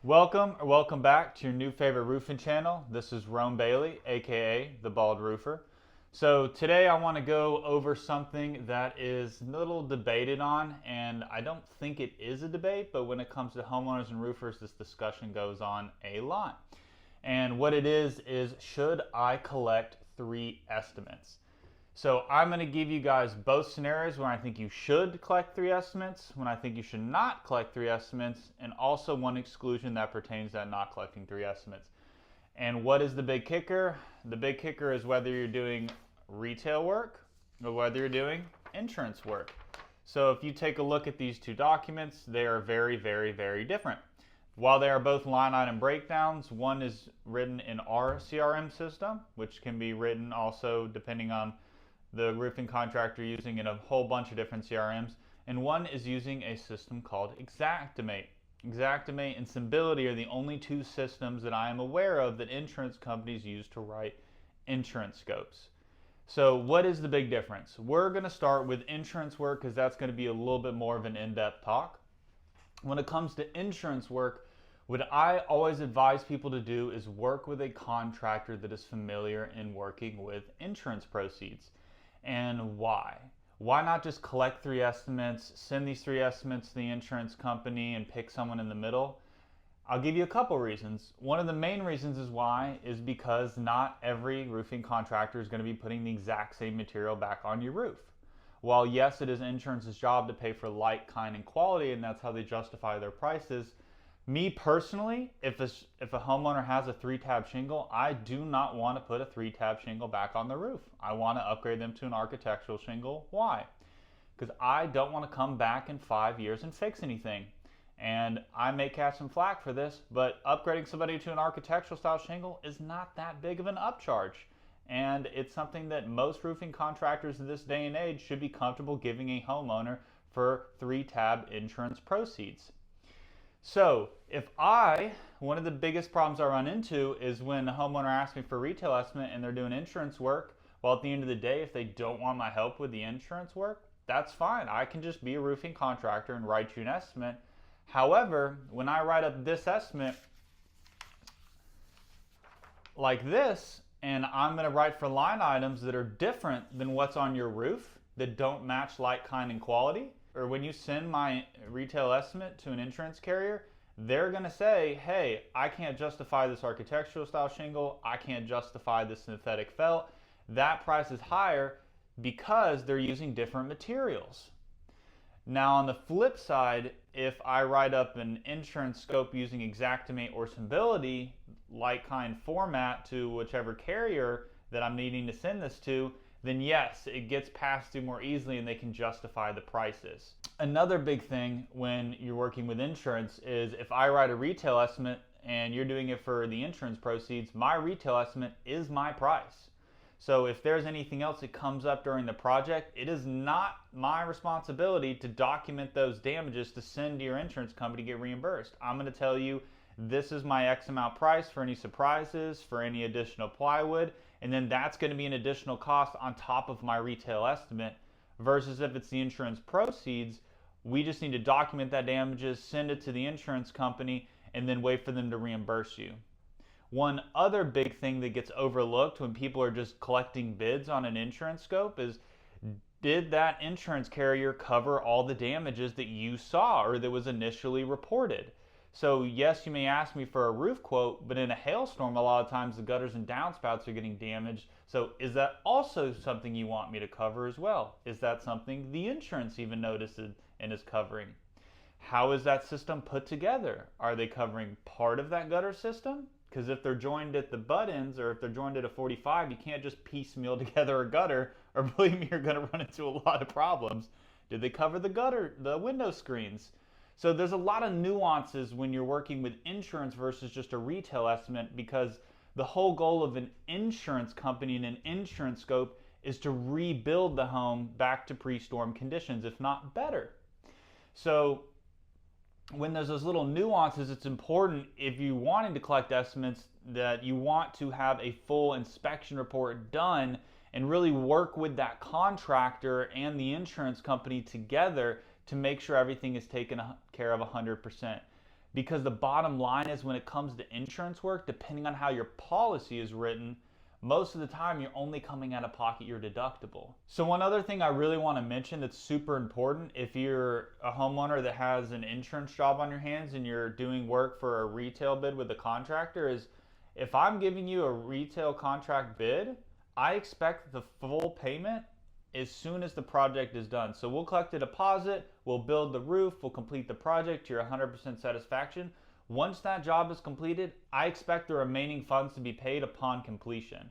Welcome back to your new favorite roofing channel. This is Rome Bailey, aka the Bald Roofer. So today I want to go over something that is a little debated on, and I don't think it is a debate, but when it comes to homeowners and roofers, this discussion goes on a lot. And what it is should I collect 3 estimates? So I'm going to give you guys both scenarios when I think you should collect 3 estimates, when I think you should not collect 3 estimates, and also one exclusion that pertains to not collecting 3 estimates. And what is the big kicker? The big kicker is whether you're doing retail work or whether you're doing insurance work. So if you take a look at these 2 documents, they are very, very, very different. While they are both line item breakdowns, one is written in our CRM system, which can be written also depending on the roofing contractor using in a whole bunch of different CRMs, and one is using a system called Xactimate. Xactimate and Symbility are the only 2 systems that I am aware of that insurance companies use to write insurance scopes. So what is the big difference? We're going to start with insurance work because that's going to be a little bit more of an in-depth talk. When it comes to insurance work, what I always advise people to do is work with a contractor that is familiar in working with insurance proceeds. And why? Why not just collect 3 estimates, send these 3 estimates to the insurance company and pick someone in the middle? I'll give you a couple reasons. One of the main reasons is because not every roofing contractor is going to be putting the exact same material back on your roof. While yes, it is insurance's job to pay for like, kind, and quality, and that's how they justify their prices, me personally, if a homeowner has a 3-tab shingle, I do not want to put a 3-tab shingle back on the roof. I want to upgrade them to an architectural shingle. Why? Because I don't want to come back in 5 years and fix anything. And I may catch some flack for this, but upgrading somebody to an architectural style shingle is not that big of an upcharge. And it's something that most roofing contractors in this day and age should be comfortable giving a homeowner for 3-tab insurance proceeds. So one of the biggest problems I run into is when a homeowner asks me for a retail estimate and they're doing insurance work, well, at the end of the day, if they don't want my help with the insurance work, that's fine. I can just be a roofing contractor and write you an estimate. However, when I write up this estimate like this, and I'm going to write for line items that are different than what's on your roof, that don't match like, kind, and quality, or when you send my retail estimate to an insurance carrier, they're going to say, hey, I can't justify this architectural style shingle, I can't justify this synthetic felt. That price is higher because they're using different materials. Now on the flip side, if I write up an insurance scope using Xactimate or Symbility, like, kind, format to whichever carrier that I'm needing to send this to, then yes, it gets passed through more easily and they can justify the prices. Another big thing when you're working with insurance is if I write a retail estimate and you're doing it for the insurance proceeds, my retail estimate is my price. So if there's anything else that comes up during the project, it is not my responsibility to document those damages to send to your insurance company to get reimbursed. I'm going to tell you, this is my X amount price for any surprises, for any additional plywood, and then that's going to be an additional cost on top of my retail estimate, versus if it's the insurance proceeds, we just need to document that damages, send it to the insurance company, and then wait for them to reimburse you. One other big thing that gets overlooked when people are just collecting bids on an insurance scope is, did that insurance carrier cover all the damages that you saw or that was initially reported? So yes, you may ask me for a roof quote, but in a hailstorm, a lot of times the gutters and downspouts are getting damaged. So is that also something you want me to cover as well? Is that something the insurance even notices and is covering? How is that system put together? Are they covering part of that gutter system? Because if they're joined at the butt ends, or if they're joined at a 45, you can't just piecemeal together a gutter, or believe me, you're going to run into a lot of problems. Did they cover the gutter, the window screens? So there's a lot of nuances when you're working with insurance versus just a retail estimate, because the whole goal of an insurance company and an insurance scope is to rebuild the home back to pre-storm conditions, if not better. So when there's those little nuances, it's important, if you wanting to collect estimates, that you want to have a full inspection report done and really work with that contractor and the insurance company together to make sure everything is taken care of 100%. Because the bottom line is, when it comes to insurance work, depending on how your policy is written, most of the time you're only coming out of pocket your deductible. So one other thing I really want to mention that's super important, if you're a homeowner that has an insurance job on your hands and you're doing work for a retail bid with a contractor, is if I'm giving you a retail contract bid, I expect the full payment as soon as the project is done. So we'll collect a deposit, we'll build the roof, we'll complete the project to your 100% satisfaction. Once that job is completed, I expect the remaining funds to be paid upon completion.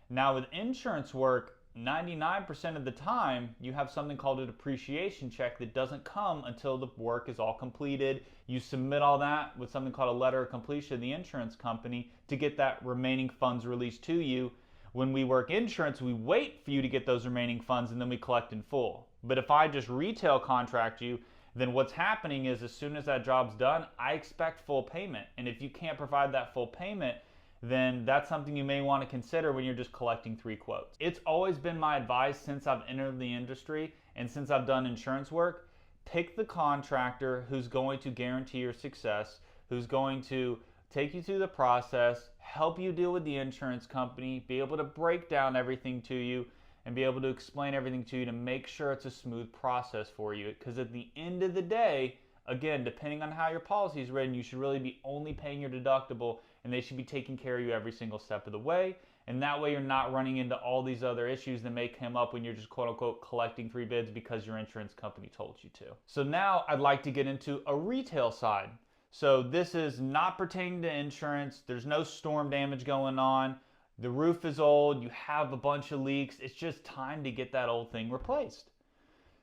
Now with insurance work, 99% of the time, you have something called a depreciation check that doesn't come until the work is all completed. You submit all that with something called a letter of completion to the insurance company to get that remaining funds released to you. When we work insurance, we wait for you to get those remaining funds and then we collect in full. But if I just retail contract you, then what's happening is, as soon as that job's done, I expect full payment. And if you can't provide that full payment, then that's something you may want to consider when you're just collecting 3 quotes. It's always been my advice since I've entered the industry and since I've done insurance work, pick the contractor who's going to guarantee your success, who's going to take you through the process, help you deal with the insurance company, be able to break down everything to you, and be able to explain everything to you to make sure it's a smooth process for you. Because at the end of the day, again, depending on how your policy is written, you should really be only paying your deductible, and they should be taking care of you every single step of the way. And that way you're not running into all these other issues that may come up when you're just quote unquote collecting 3 bids because your insurance company told you to. So now I'd like to get into a retail side. So this is not pertaining to insurance. There's no storm damage going on. The roof is old. You have a bunch of leaks. It's just time to get that old thing replaced.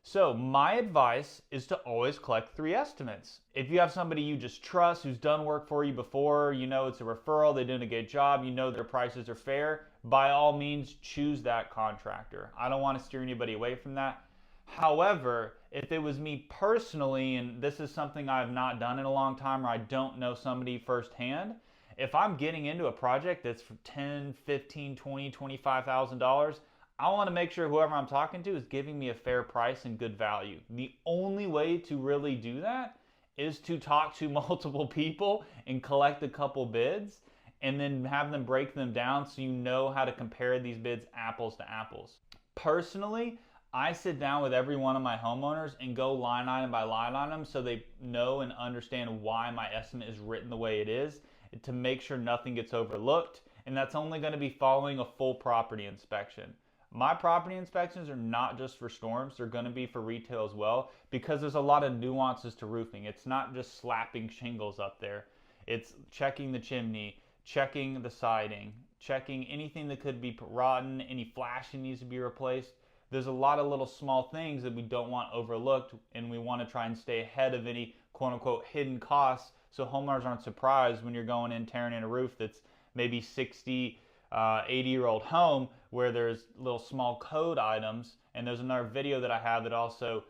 So my advice is to always collect 3 estimates. If you have somebody you just trust, who's done work for you before, you know it's a referral, they're doing a good job, you know their prices are fair, by all means choose that contractor. I don't want to steer anybody away from that. However, if it was me personally, and this is something I've not done in a long time, or I don't know somebody firsthand, if I'm getting into a project that's for $10, $15, $20, $25,000, I want to make sure whoever I'm talking to is giving me a fair price and good value. The only way to really do that is to talk to multiple people and collect a couple bids and then have them break them down so you know how to compare these bids apples to apples. Personally, I sit down with every one of my homeowners and go line item by line item so they know and understand why my estimate is written the way it is, to make sure nothing gets overlooked. And that's only going to be following a full property inspection. My property inspections are not just for storms, they're going to be for retail as well, because there's a lot of nuances to roofing. It's not just slapping shingles up there. It's checking the chimney, checking the siding, checking anything that could be rotten, any flashing needs to be replaced. There's a lot of little small things that we don't want overlooked, and we want to try and stay ahead of any quote unquote hidden costs so homeowners aren't surprised when you're going in tearing in a roof that's maybe 60, 80-year-old home where there's little small code items. And there's another video that I have that also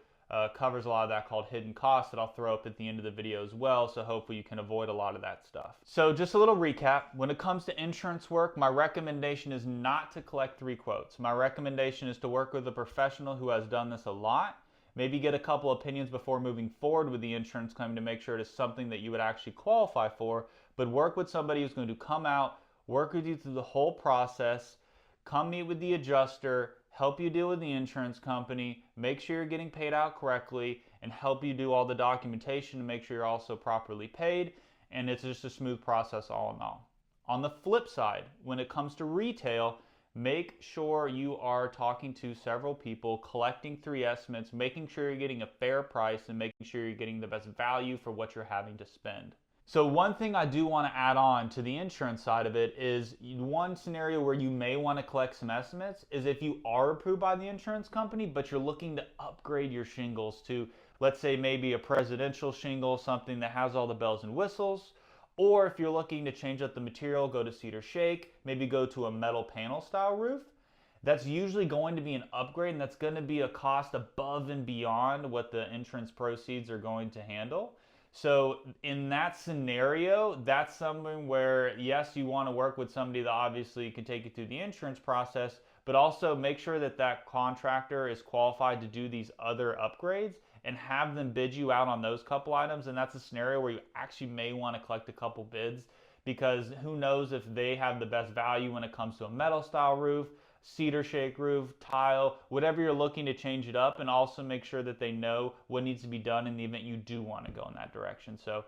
covers a lot of that, called hidden costs, that I'll throw up at the end of the video as well, so hopefully you can avoid a lot of that stuff. So just a little recap, when it comes to insurance work, my recommendation is not to collect 3 quotes. My recommendation is to work with a professional who has done this a lot. Maybe get a couple opinions before moving forward with the insurance claim to make sure it is something that you would actually qualify for, but work with somebody who's going to come out, work with you through the whole process, come meet with the adjuster, help you deal with the insurance company, make sure you're getting paid out correctly, and help you do all the documentation to make sure you're also properly paid, and it's just a smooth process all in all. On the flip side, when it comes to retail, make sure you are talking to several people, collecting 3 estimates, making sure you're getting a fair price, and making sure you're getting the best value for what you're having to spend. So one thing I do want to add on to the insurance side of it is, one scenario where you may want to collect some estimates is if you are approved by the insurance company, but you're looking to upgrade your shingles to, let's say, maybe a presidential shingle, something that has all the bells and whistles. Or if you're looking to change up the material, go to cedar shake, maybe go to a metal panel style roof. That's usually going to be an upgrade, and that's going to be a cost above and beyond what the insurance proceeds are going to handle. So in that scenario, that's something where, yes, you want to work with somebody that obviously can take you through the insurance process, but also make sure that that contractor is qualified to do these other upgrades and have them bid you out on those couple items. And that's a scenario where you actually may want to collect a couple bids, because who knows if they have the best value when it comes to a metal style roof, cedar shake roof, tile, whatever you're looking to change it up, and also make sure that they know what needs to be done in the event you do want to go in that direction. So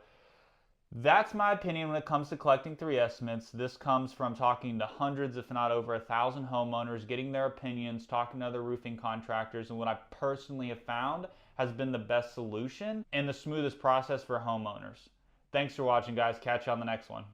that's my opinion when it comes to collecting 3 estimates. This comes from talking to hundreds, if not over 1,000 homeowners, getting their opinions, talking to other roofing contractors, and what I personally have found has been the best solution and the smoothest process for homeowners. Thanks for watching, guys. Catch you on the next one.